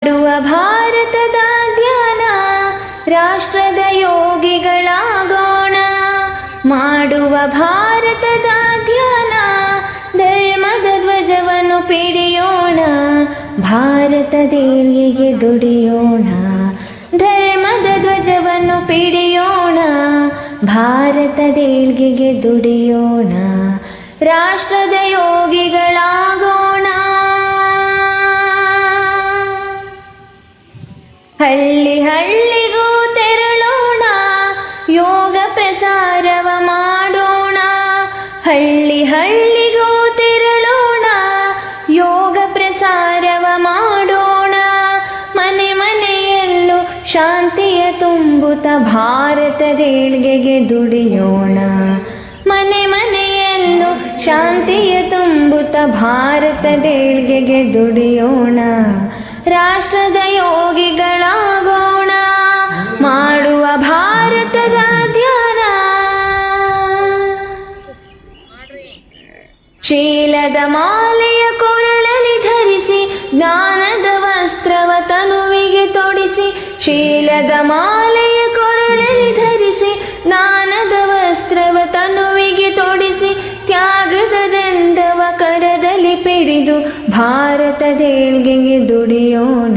ಮಾಡುವ ಭಾರತದ ಧ್ಯಾನ, ರಾಷ್ಟ್ರದ ಯೋಗಿಗಳಾಗೋಣ. ಮಾಡುವ ಭಾರತದ ಧ್ಯಾನ, ಧರ್ಮದ ಧ್ವಜವನ್ನು ಪಿಡಿಯೋಣ. ಭಾರತದೇಲ್ಗೆಗೆ ದುಡಿಯೋಣ, ಧರ್ಮದ ಧ್ವಜವನ್ನು ಪಿಡಿಯೋಣ. ಭಾರತದೇಲ್ಗೆಗೆ ದುಡಿಯೋಣ, ರಾಷ್ಟ್ರದ ಯೋಗಿಗಳಾಗೋಣ. ಹಳ್ಳಿ ಹಳ್ಳಿಗೂ ತೆರಳೋಣ, ಯೋಗ ಪ್ರಸಾರವ ಮಾಡೋಣ. ಹಳ್ಳಿ ಹಳ್ಳಿಗೂ ತೆರಳೋಣ, ಯೋಗ ಪ್ರಸಾರವ ಮಾಡೋಣ. ಮನೆ ಮನೆಯಲ್ಲೂ ಶಾಂತಿಯ ತುಂಬುತ್ತ ಭಾರತದೇಳ್ಗೆಗೆ ದುಡಿಯೋಣ. ಮನೆ ಮನೆಯಲ್ಲೂ ಶಾಂತಿಯ ತುಂಬುತ್ತ ಭಾರತದೇಳ್ಗೆಗೆ ದುಡಿಯೋಣ, ರಾಷ್ಟ್ರದ ಯೋಗಿಗಳಾಗೋಣ. ಮಾಡುವ ಭಾರತದ ಧ್ಯಾನ, ಶೀಲದ ಮಾಲೆಯ ಕೊರಳಲ್ಲಿ ಧರಿಸಿ, ಜ್ಞಾನದ ವಸ್ತ್ರವ ತನುವಿಗೆ ತೊಡಿಸಿ. ಶೀಲದ ಮಾಲೆಯ ಕೊರಳಲ್ಲಿ ಧರಿಸಿ, ಜ್ಞಾನದ ವಸ್ತ್ರವ ತನುವಿಗೆ ತೊಡಿಸಿ. ತ್ಯಾಗದ ದಂಡವ ಕರದಲ್ಲಿ ಪಿಡಿದು ಭಾರತದೇಳ್ಗೆಗೆ ದುಡಿಯೋಣ.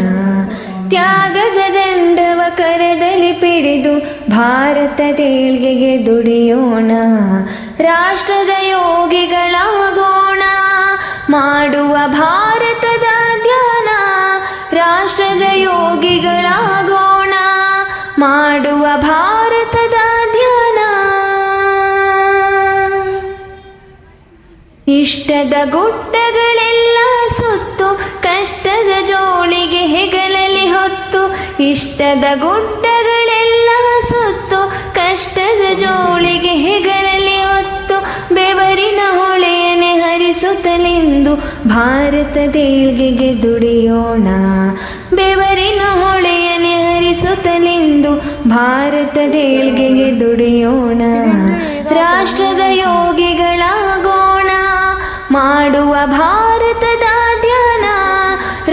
ತ್ಯಾಗದ ದಂಡವ ಕರದಲ್ಲಿ ಪಿಡಿದು ಭಾರತದೇಳ್ಗೆಗೆ ದುಡಿಯೋಣ, ರಾಷ್ಟ್ರದ ಯೋಗಿಗಳಾಗೋಣ. ಮಾಡುವ ಭಾರತದ ಧ್ಯಾನ, ರಾಷ್ಟ್ರದ ಯೋಗಿಗಳಾಗೋಣ. ಮಾಡುವ ಭಾರತದ ಧ್ಯಾನ. ಇಷ್ಟದ ಗುಡ್ಡಗಳೆಲ್ಲ ಸುತ್ತು, ಕಷ್ಟದ ಜೋಳಿಗೆ ಹೆಗಲಲ್ಲಿ ಹೊತ್ತು. ಇಷ್ಟದ ಗುಡ್ಡಗಳೆಲ್ಲ ಸುತ್ತು, ಕಷ್ಟದ ಜೋಳಿಗೆ ಹೆಗಲಲ್ಲಿ ಹೊತ್ತು. ಬೆವರಿನ ಹೊಳೆಯನೆ ಹರಿಸುತ್ತಲಿಂದು ಭಾರತದೇಳ್ಗೆಗೆ ದುಡಿಯೋಣ. ಬೆವರಿನ ಹೊಳೆಯನೆ ಹರಿಸುತ್ತಲಿಂದು ಭಾರತದೇಳ್ಗೆಗೆ ದುಡಿಯೋಣ, ರಾಷ್ಟ್ರದ ಯೋಗಿಗಳಾಗೋಣ. ಮಾಡುವ ಭಾರತದ ಧ್ಯಾನ,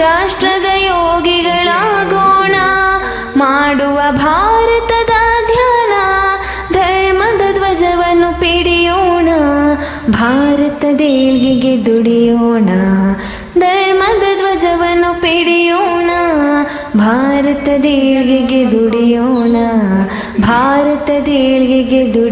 ರಾಷ್ಟ್ರದ ಯೋಗಿಗಳಾಗೋಣ. ಮಾಡುವ ಭಾರತದ ಧ್ಯಾನ, ಧರ್ಮದ ಧ್ವಜವನ್ನು ಪಿಡಿಯೋಣ. ಭಾರತದೇಳ್ಗೆಗೆ ದುಡಿಯೋಣ, ಧರ್ಮದ ಧ್ವಜವನ್ನು ಪಿಡಿಯೋಣ. ಭಾರತದೇಳ್ಗೆಗೆ ದುಡಿಯೋಣ, ಭಾರತದೇಳ್ಗೆಗೆ ದುಡಿ